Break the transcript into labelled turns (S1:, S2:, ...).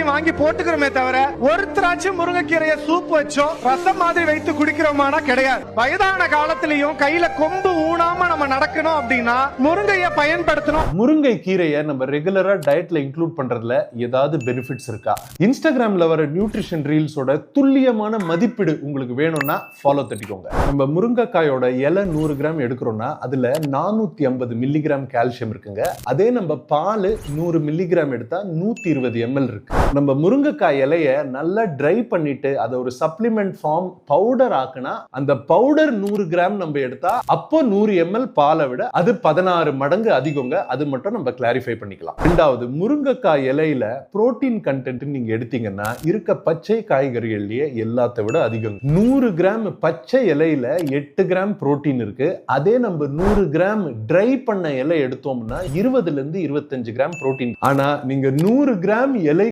S1: வாங்கி போட்டுக்கிறோமே தவிர ஒருத்தராச்சும் முருங்கைக்கீரையை சூப் வச்சோ ரசம் மாதிரி வைத்து குடிக்கிறோமானா கிடையாது. வயதான காலத்திலயும் கையில கொம்பு ஊனாம நம்ம நடக்கணும் அப்படின்னா முருங்கையை பயன்படுத்தணும்.
S2: முருங்கை கீரையை நம்ம ரெகுலரா டயட்ல இன்க்ளூட் பண்றதுல ஏதாவது பெனிஃபிட்ஸ் இருக்கா? இன்ஸ்டாகிராம்ல வர நியூட்ரிஷன் ரீல்ஸோட துல்லியமான மதிப்பீடு உங்களுக்கு வேணும்னா ஃபாலோ தட்டிக்கோங்க. நம்ம முருங்கைக்காயோட இலை 100 கிராம் எடுக்கிறோம்னா அதுல 450 மில்லிகிராம் கால்சியம் இருக்குங்க. அதே நம்ம பால் 100 மில்லிகிராம் எடுத்தா 120 ml இருக்கு. நம்ம முருங்கைக்காய் இலைய நல்லா ட்ரை பண்ணிட்டு அதை ஒரு சப்ளிமெண்ட் ஃபார்ம் பவுடர் ஆக்குனா அந்த பவுடர் 100 கிராம் நம்ம எடுத்தா அப்போ 100 ml பாலை விட அது 16 மடங்கு அதிகங்க. அது மட்டும் நம்ம கிளாரிஃபை பண்ணிக்கலாம். ரெண்டாவது, முருங்கைக்காய் இலையில புரோட்டீன் கண்டென்ட் நீங்க எடுத்தீங்கன்னா இருக்க பச்சை காய்கறிகள்லயே எல்லாத்தை விட அதிகம். 100 கிராம் பச்சை இலையில 8 கிராம் புரோட்டீன் இருக்கு. அதே நம்ம 100 கிராம் ட்ரை பண்ண இலை எடுத்தோம்னா 20 ல இருந்து 25 கிராம் புரோட்டீன். ஆனா நீங்க 100 கிராம் இலை